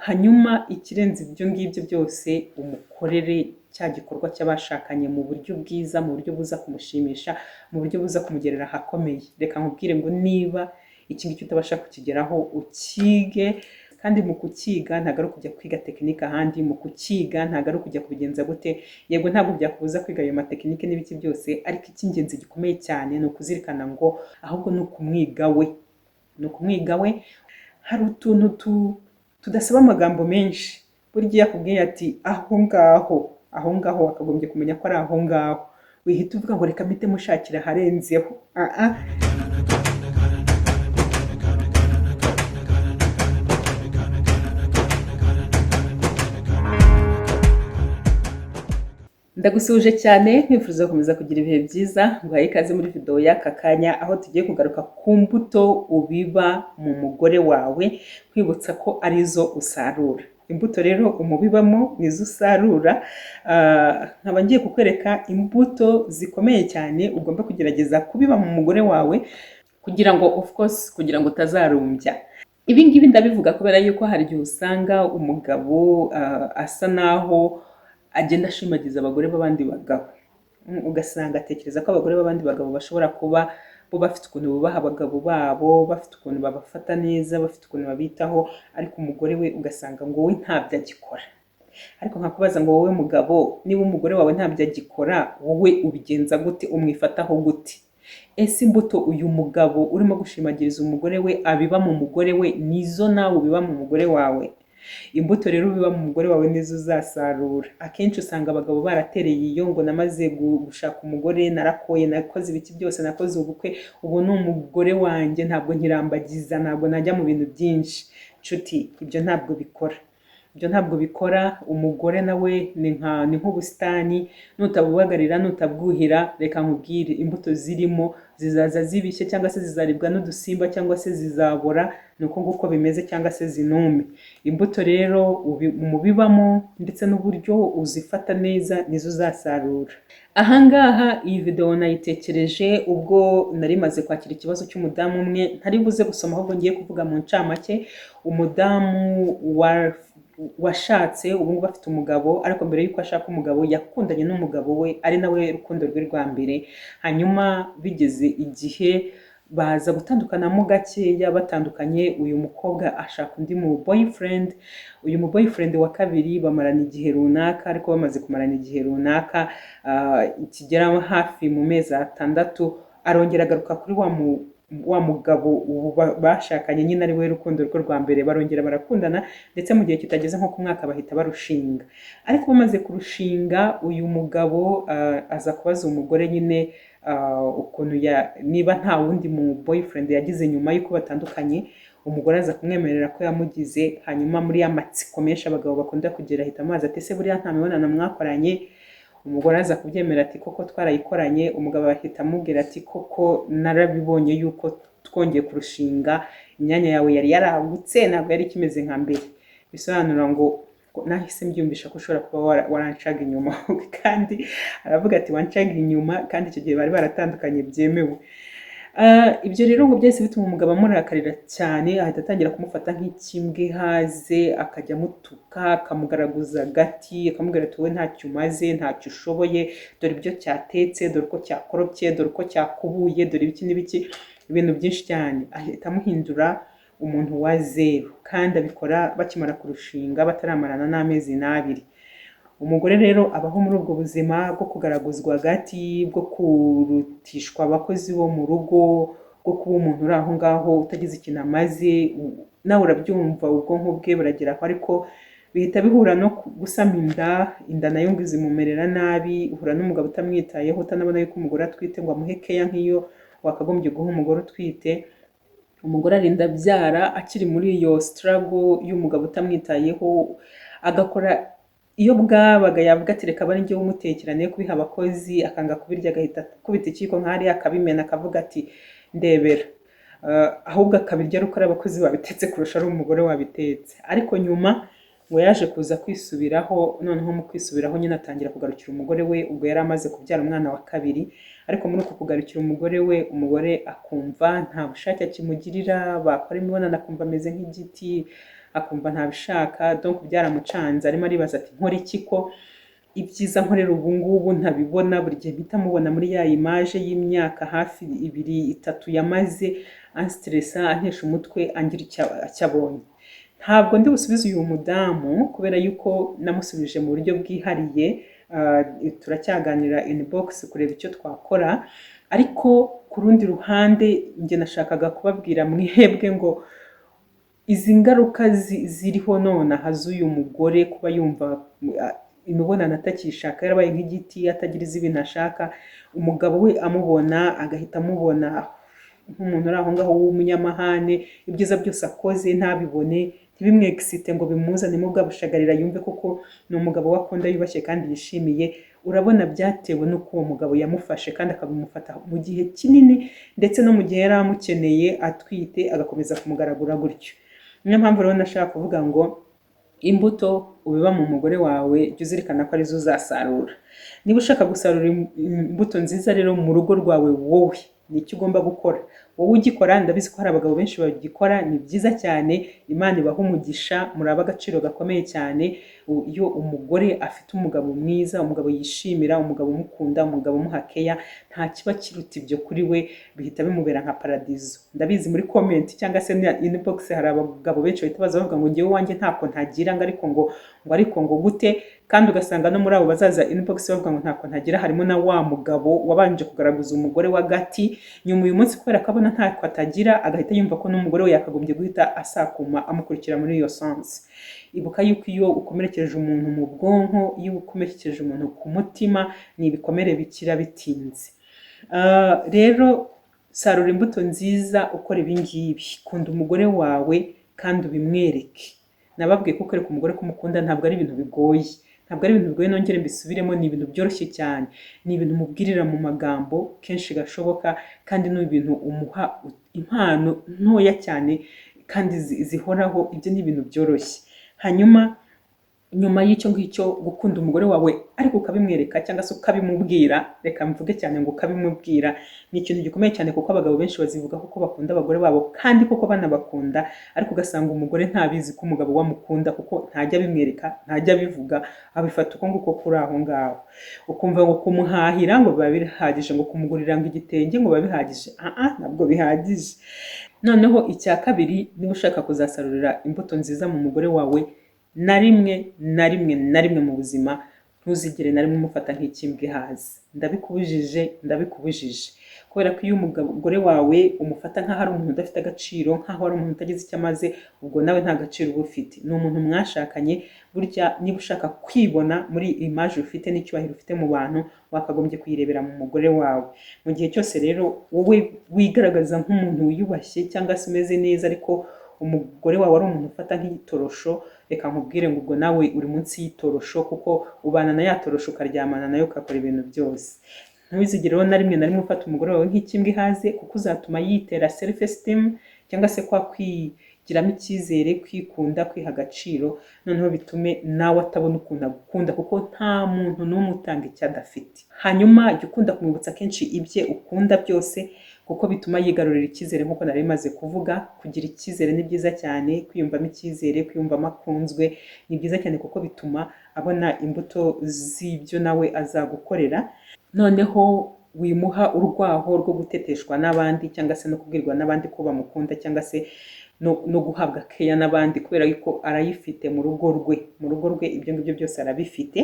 hanyuma ikirenze ibyo ngibyo byose umukorere cya gikorwa cy'abashakanye mu buryo bwiza, mu buryo buza kumushimisha, mu buryo buza kumugerera ahakomeye. Reka nkubwire ngo niba iki ngiki utabasha kukigeraho ukige, kandi mu kukiga ntabwo ari ukujya kwiga tekinike ahandi, mu kukiga ntabwo ari ukujya kubigenza gute. Yego ntabwo byakubuza kwiga ayo matekinike n'ibiki byose, ariko icy'ingenzi gikomeye cyane ni ukuzirikana ngo ahubwo ni ukumwiga we, ni ukumwiga we. Hari utuntu tudasaba amagambo menshi, burya iyo akubwiye ati aho ngaho, aho ngaho wakagombye kumenya ko ari aho ngaho, wihita uvuga ngo reka mpite mushakira aharenzeho. Ndagusuje cyane, nkwifuriza gukomeza kugira ibihe byiza. Nguhaye ikaze muri video y'aka kanya, aho tugiye kugaruka ku mbuto ubiba mu mugore wawe, kwibutsa ko arizo usarura. Imbuto rero umubibamo nizo usarura. Nkaba ngiye kukwereka imbuto zikomeye cyane ugomba kugerageza kubiba mu mugore wawe, kugira ngo of course kugira ngo utazarumbya. Ibi ngibi ndabivuga kubera yuko hari igihe usanga umugabo asa naho agenda ashimagiza abagore b'abandi bagabo, ugasanga atekereza ko abagore b'abandi bagabo bashobora kuba bo bafite ukuntu bubaha abagabo babo, bafite ukuntu babafata neza, bafite ukuntu babitaho, ariko umugore we ugasanga ngo we ntabyo agikora. Ariko nkakubaza ngo wowe mugabo, niba umugore wawe ntabyo agikora, wowe ubigenza gute? Umwifataho gute? Ese imbuto uyu mugabo urimo gushimagiriza umugore we abiba mu mugore we nizo nawe ubiba mu mugore wawe? Imbuto rero biba mu mugore wawe nizo uzasarura. Akenshi usanga abagabo baratereye iyo ngo namaze gushaka umugore, narakoye, nakoze ibiki byose, nakoze ubukwe, ubu ni umugore wanjye, ntabwo nkirambagiza, ntabwo najya mu bintu byinshi. Nshuti, ibyo ntabwo bikora. Ibyo ntabwo bikora. Umugore nawe ni nk'ubusitani, nutabubagarira, nutabwuhira, reka nkubwire, imbuto zirimo zizaza zibishye, cyangwa se zizaribwa n'udusimba, cyangwa se zizabora, nuko nguko bimeze, cyangwa se zinume. Imbuto rero umubibamo ndetse n'uburyo uzifata neza nizo uzasarura. Ahangaha iyi video nayitekereje ubwo nari maze kwakira ikibazo cy'umudamu umwe, ntari buze gusoma ahubwo ngiye kuvuga mu ncamake. Umudamu washatse ubu ngubu afite umugabo, ariko mbere y'uko ashaka umugabo yakundanye n'umugabo we, ari nawe rukundo rwe rwa mbere. Hanyuma bigeze igihe baza gutandukanamo gakeya, batandukanye uyu mukobwa ashaka undi mu boyfriend. Uyu mu boyfriend wa kabiri bamarana igihe runaka, ariko bamaze kumarana igihe runaka kigera hafi mu mezi 6, arongera agaruka kuri wa mugabo bashakanye nyine ari we rukundo rwe rwa mbere, barongera barakundana, ndetse mu gihe kitageze nko ku mwaka bahita barushinga. Ariko bamaze kurushinga uyu mugabo aza kubaza umugore nyine ukuntu niba nta wundi mu boyfriend yagize nyuma y'uko batandukanye. Umugore aza kumwemerera ko yamugize. Hanyuma muri ya matsiko menshi abagabo bakunda kugira, ahita amazi ati ese buriya nta mibonano mwakoranye? Umugore aza kubyemera ati koko twarayikoranye. Umugabo ahita amubwira ati koko narabibonye yuko twongeye kurushinga imyanya yawe yari yaragutse, ntabwo yari kimeze nka mbere. Bisobanura ngo nahise mbyumvisha ko ushobora kuba warancaga inyuma. Kandi aravuga ati wancaga inyuma, kandi icyo gihe bari baratandukanye byemewe. Ibyo rero ngo byose bituma umugabo amurakarira cyane, ahita atangira kumufata nk'ikimbwe haze, akajya amutuka, akamugaraguza agati, akamubwira ati wowe ntacyo umaze, ntacyo ushoboye, dore ibyo cyatetse, dore uko cyakorobye, dore uko cyakubuye, dore ibiki n'ibiki, ibintu byinshi cyane. Ahita amuhindura umuntu wa zero, kandi abikora bakimara kurushinga bataramarana n'amezi 2. Umugore rero abaho muri ubwo buzima bwo kugaraguzwa hagati, bwo kurutishwa abakozi bo mu rugo, bwo kuba umuntu uri aho ngaho utagize ikintu amaze. Nawe urabyumva, ubwonko bwe buragera aho, ariko bihita bihura no gusama inda nayo ngo izimumerera nabi. Uhura n'umugabo utamwitayeho, utanabona yuko umugore atwite ngo amuhe keya nk'iyo wakagombye guha umugore utwite. Umugore arinda abyara akiri muri iyo struggle y'umugabo utamwitayeho, agakora iyo bwabaga yavuga ati reka bari njyewe umutekerane kubiha abakozi, akanga kubirya, agahita kubita ikiko nk'ari akabimena, akavuga ati ndebera, ahubwo akabirya ari uko ari abakozi babitetse kurusha ari umugore wabitetse. Ariko nyuma ngo yaje kuza kwisubiraho, noneho mu kwisubiraho nyine atangira kugarukira umugore we, ubwo yari amaze kubyara umwana wa kabiri. Ariko muri uko kugarukira umugore we, umugore akumva nta bushake akimugirira, bakora imibonano akumva ameze nk'igiti, akumva ntabishaka, donc byaramucanze. Arimo aribaza ati nkora iki ko ibyiza nkorera ubu ngubu ntabibona, buri gihe mpita mubona muri ya image y'imyaka hafi 2-3 yamaze anstressa, antesha umutwe, angira icyo abonye. Ntabwo ndi busubize uyu mudamu kubera yuko namusubije mu buryo bwihariye, turacyaganira inbox kureba icyo twakora. Ariko ku rundi ruhande njye nashakaga kubabwira mwebwe ngo izi ngaruka ziriho nonaha z'uyu mugore kuba yumva imibonano atakishaka, yarabaye nk'igiti, atagira ibintu ashaka, umugabo we amubona agahita amubona nk'umuntu uri aho ngaho w'umunyamahane, ibyiza byose akoze ntabibone, ntibimwexite ngo bimuzanemo bwa bushagarira, yumve koko ni umugabo wakunda yubashye kandi yishimiye. Urabona byatewe n'uko uwo mugabo yamufashe kandi akabimufata mu gihe kinini, ndetse no mu gihe yari amukeneye atwite agakomeza kumugaragura gutyo. Niyo mpamvu rero nashaka kuvuga ngo imbuto ubiba mu mugore wawe jya uzirikana ko arizo uzasarura. Niba ushaka gusarura imbuto nziza rero mu rugo rwawe, wowe nicyo ugomba gukora. Wowe ugikora, ndabizi ko hari abagabo benshi bagikora, ni byiza cyane, Imana ibaha umugisha, muraba agaciro gakomeye cyane. Iyo umugore afite umugabo mwiza, umugabo yishimira, umugabo umukunda, umugabo umuha keya, nta kiba kiruta ibyo kuri we, bihita bimubera nka paradizo. Ndabizi muri comment cyangwa se inbox hari abagabo benshi bahita baza bavuga ngo ngewe wanjye ntako ntagira, ariko ngo gute, kandi ugasanga no muri abo bazaza inbox bavuga ngo ntako ntagira harimo na wa mugabo wabanje kugaragaza umugore wa gati, nyuma uyu munsi kubera kabona ntako atagira agahita yumva ko n'umugore we yakagombye guhita asakuma amukurikira muri iyo sense. Ibuka yuko iyo ukomerekeje umuntu mu bwonko, iyo ukomerekeje umuntu ku mutima, ni ibikomere bikira bitinze. Rero sarura imbuto nziza ukora ibi ngibi, kunda umugore wawe kandi ubimwereke. Nababwiye ko kwereka umugore ko umukunda ntabwo ari ibintu bigoye, nongere mbisubiremo, ni ibintu byoroshye cyane, ni ibintu umubwirira mu magambo kenshi gashoboka, kandi ni ibintu umuha impano ntoya cyane kandi zihoraho. Ibyo ni ibintu byoroshye. Hanyuma nyuma y'icyo ngicyo, gukunda umugore wawe ariko ukabimwereka cyangwa se ukabimubwira, reka mvuge cyane ngo ukabimubwira, ni ikintu gikomeye cyane, kuko abagabo benshi bazivuga ko bakunda abagore babo kandi koko banabakunda, ariko ugasanga umugore ntabizi ko umugabo wamukunda kuko ntajya abimwereka, ntajya abivuga, abifata uko nguko kuri aho ngaho. Ukumva ngo kumuhahira ngo biba bihagije, ngo kumugurira ngo igitenge ngo biba bihagije. Ntabwo bihagije. Noneho icya kabiri, niba ushaka kuzasarurira imbuto nziza mu mugore wawe, na rimwe mu buzima ntuzigere na rimwe umufata nk'ikimbwa ihaze. Ndabikubujije kubera ko iyo umugore wawe umufata nk'aho ari umuntu udafite agaciro, nk'aho ari umuntu utagize icyo amaze, ubwo nawe nta gaciro uba ufite. Ni umuntu mwashakanye. Burya niba ushaka kwibona muri image ufite n'icyubahiro ufite mu bantu, wakagombye kuyirebera mu mugore wawe. Mu gihe cyose rero wowe wigaragaza nk'umuntu wiyubashye cyangwa se umeze neza, ariko umugore wawe ari umuntu ufata nk'itorosho, reka nkubwire ngo ubwo nawe uri munsi y'itorosho, kuko ubana na ya torosho ukaryamana nayo ukakora ibintu byose. Ntuzigere rero na rimwe ufata umugore wawe nk'ikimbwa ihaze, kuko uzatuma yitera self esteem cyangwa se kwa kwigiramo icyizere, kwikunda, kwiha agaciro, noneho bitume nawe atabona ukuntu agukunda, kuko nta muntu n'umwe utanga icyo adafite. Hanyuma jya ukunda kumwibutsa kenshi ibye ukunda byose, kuko bituma yigarurira icyizere. Nk'uko nari maze kuvuga, kugira icyizere ni byiza cyane, kwiyumvamo icyizere, kwiyumvamo akunzwe ni byiza cyane, kuko bituma abona imbuto z'ibyo nawe azagukorera. Noneho wimuha urwaho rwo guteteshwa n'abandi, cyangwa se no kubwirwa n'abandi ko bamukunda, cyangwa se no guhabwa keya n'abandi, kubera yuko arayifite mu rugo rwe. Ibyo ngibyo byose arabifite.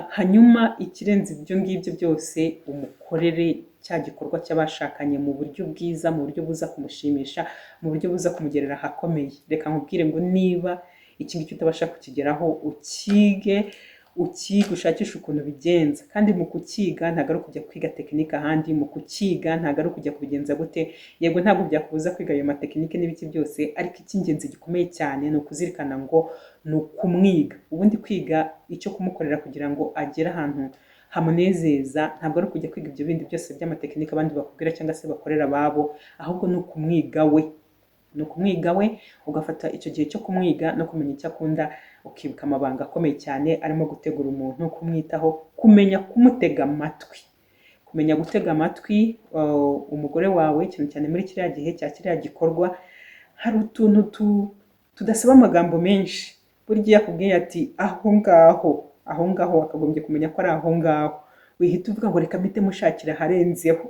Hanyuma ikirenze ibyo ngibyo byose, umukorere cya gikorwa cy'abashakanye mu buryo bwiza, mu buryo buza kumushimisha, mu buryo buza kumugerera ahakomeye. Reka nkubwire ngo niba iki ngiki utabasha kukigeraho, ukige, ushakishe ukuntu bigenza. Kandi mu kukiga ntabwo ari ukujya kwiga tekinike ahandi, mu kukiga ntabwo ari ukujya kubigenza gute. Yego ntabwo byakubuza kwiga ayo matekinike n'ibiki byose, ariko icy'ingenzi gikomeye cyane ni ukuzirikana ngo ni ukumwiga. Ubundi kwiga icyo kumukorera kugira ngo agere ahantu hamunezeza, ntabwo ari ukujya kwiga ibyo bindi byose by'amatekinike abandi bakubwira cyangwa se bakorera ababo, ahubwo ni ukumwiga we. ni ukumwiga we, ugafata icyo gihe cyo kumwiga no kumenya icyo akunda, ukibuka amabanga akomeye cyane arimo gutegura umuntu, kumwitaho, kumenya kumutega amatwi, kumenya gutega amatwi umugore wawe cyane cyane muri kiriya gihe cya kiriya gikorwa. Hari utuntu tudasaba amagambo menshi, burya yakubwiye ati aho ngaho wakagombye kumenya ko ari aho ngaho, wihita uvuga ngo reka mpite mushakira aharenzeho.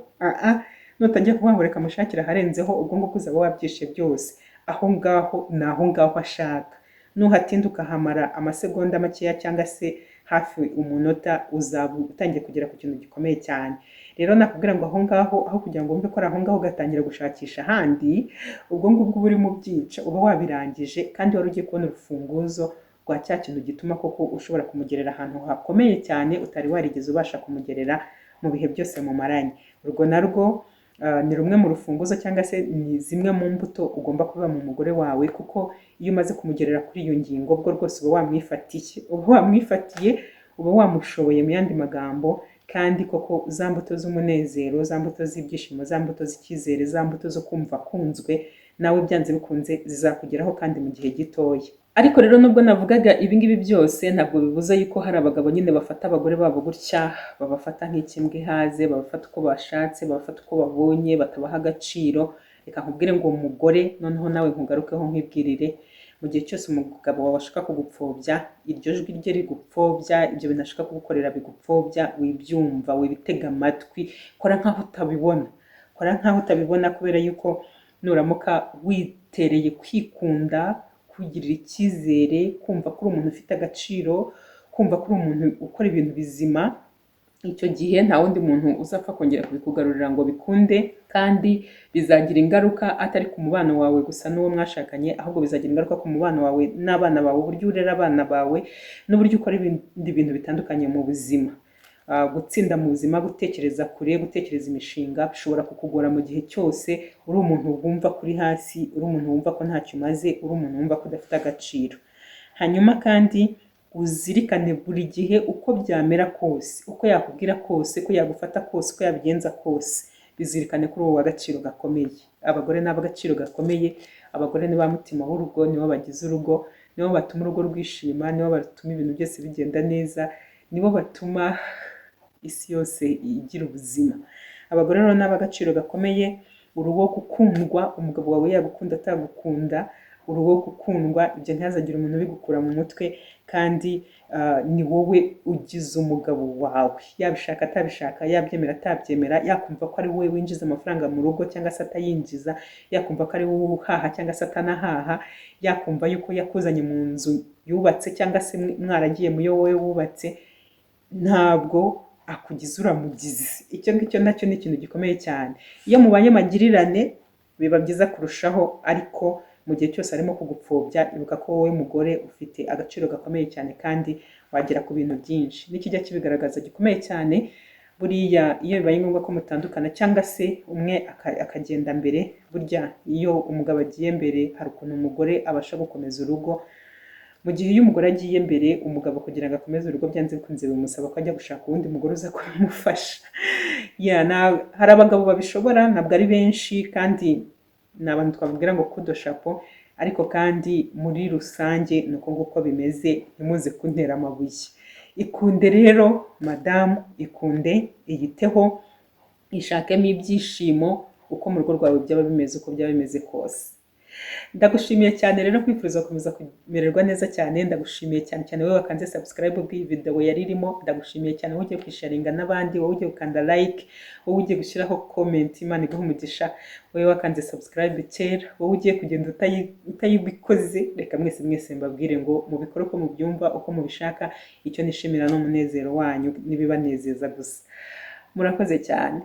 Nutangiye kuvuga ngo reka mushakira aharenzeho, ubwo ngubwo uzaba wabyishe byose. Aho ngaho ni aho ngaho ashaka, nuhatinda ukahamara amasegonda makeya cyangwa se hafi umunota, uzaba utangiye kugera ku kintu gikomeye cyane. Rero nakubwira ngo aho ngaho, aho kugira ngo wumve ko ari aho ngaho ugatangira gushakisha ahandi, ubwo ngubwo uba uri mu byica, uba wabirangije kandi wari ugiye kubona urufunguzo rwa cya kintu gituma koko ushobora kumugerera ahantu hakomeye cyane utari warigeze ubasha kumugerera mu bihe byose mumaranye. Urwo narwo ni rumwe mu rufunguzo cyangwa se ni zimwe mu mbuto ugomba kuba mu mugore wawe, kuko iyo umaze kumugerera kuri iyo ngingo bwo rwose uba wamwifatiye, uba wamushoboye mu yandi magambo. Kandi koko za mbuto z'umunezero, za mbuto z'ibyishimo, za mbuto z'icyizere, za mbuto zo kumva akunzwe, nawe byanze bikunze zizakugeraho kandi mu gihe gitoya. Ariko rero nubwo navugaga ibingibi byose, ntabwo bibuza yuko hari abagabo nyine bafata abagore babo gutya, babafata nk'ikimbwa ihaze, babafata uko bashatse, babafata uko babonye, batabaha agaciro. Reka nkubwire ngo umugore, noneho nawe nkugarukeho nkwibwirire, mu gihe cyose umugabo wawe ashaka kugupfobya, iryo jwi rye rigupfobya, ibyo bintu ashaka kugukorera bigupfobya, wibyumva, wibitega amatwi, kora nkaho utabibona, kubera yuko nuramuka witereye kwikunda, kugirira icyizere, kumva ko uri umuntu ufite agaciro, kumva ko uri umuntu ukora ibintu bizima, icyo gihe nta wundi muntu uzapfa kongera kubikugarurira ngo bikunde. Kandi bizagira ingaruka atari ku mubano wawe gusa n'uwo mwashakanye, ahubwo bizagira ingaruka ku mubano wawe n'abana bawe, uburyo urera abana bawe n'uburyo ukora ibindi bintu bitandukanye mu buzima. Gutsinda mu buzima, gutekereza kure, gutekereza imishinga bishobora kukugora mu gihe cyose uri umuntu wumva kuri hasi, uri umuntu wumva ko ntacyo umaze, uri umuntu wumva ko udafite agaciro. Hanyuma kandi uzirikane buri gihe uko byamera kose, uko yakubwira kose, ko yagufata kose, uko yabigenza kose, bizirikane kuri uwo agaciro gakomeye. Abagore ni ab'agaciro gakomeye, abagore ni ba mutima w'urugo, nibo bagize urugo, nibo batuma urugo rwishima, nibo batuma ibintu byose bigenda neza, nibo batuma isi yose igira ubuzima. Abagore rero ni ab'agaciro gakomeye, urugo gukundwa, umugabo wawe yagukunda atagukunda, urugo gukundwa, ibyo ntihazagire umuntu ubigukura mu mutwe. Kandi ni wowe ugize umugabo wawe, yabishaka atabishaka, yabyemera atabyemera, yakumva ko ari wowe winjiza amafaranga mu rugo cyangwa se atayinjiza, yakumva ko ari wowe uhaha cyangwa se atanahaha, yakumva yuko yakuzanye mu nzu yubatse cyangwa se mwaragiye mu yo wowe wubatse, ntabwo akugize uramugize. Icyo ngicyo nacyo ni ikintu gikomeye cyane. Iyo mubanye magirirane biba byiza kurushaho, ariko mu gihe cyose arimo kugupfobya, ibuka ko wowe mugore ufite agaciro gakomeye cyane kandi wagera ku bintu byinshi. N'ikijya kibigaragaza gikomeye cyane, buriya iyo bibaye ngombwa ko mutandukana cyangwa se umwe akagenda mbere, burya iyo umugabo agiye mbere hari ukuntu umugore abasha gukomeza urugo. Mu gihe iyo umugore agiye mbere, umugabo kugira ngo akomeze urugo byanze bikunze bimusaba ko ajya gushaka uwundi mugore uza kumufasha. Hari abagabo babishobora, ntabwo ari benshi, kandi ni abantu twavugira ngo kudo shapo, ariko kandi muri rusange ni uko nguko bimeze, ntimuze kuntera amabuye. Ikunde rero madamu, ikunde, iyiteho, ishakemo ibyishimo uko mu rugo rwawe byaba bimeze, uko byaba bimeze kose. Ndagushimiye cyane rero, kwifuriza gukomeza kumererwa neza cyane. Ndagushimiye cyane cyane wowe wakanze subscribe bw'iyi video yari irimo. Ndagushimiye cyane wowe ugiye kwisharinga n'abandi, wowe ugiye gukanda like, wowe ugiye gushyiraho comment, Imana iguhe umugisha. Wowe wakanze subscribe kera, wowe ugiye kugenda utayibikoze, reka mwese mbabwire ngo mubikore uko mubyumva, uko mubishaka. Icyo nishimira n'umunezero wanyu, nibibanezeza gusa. Murakoze cyane.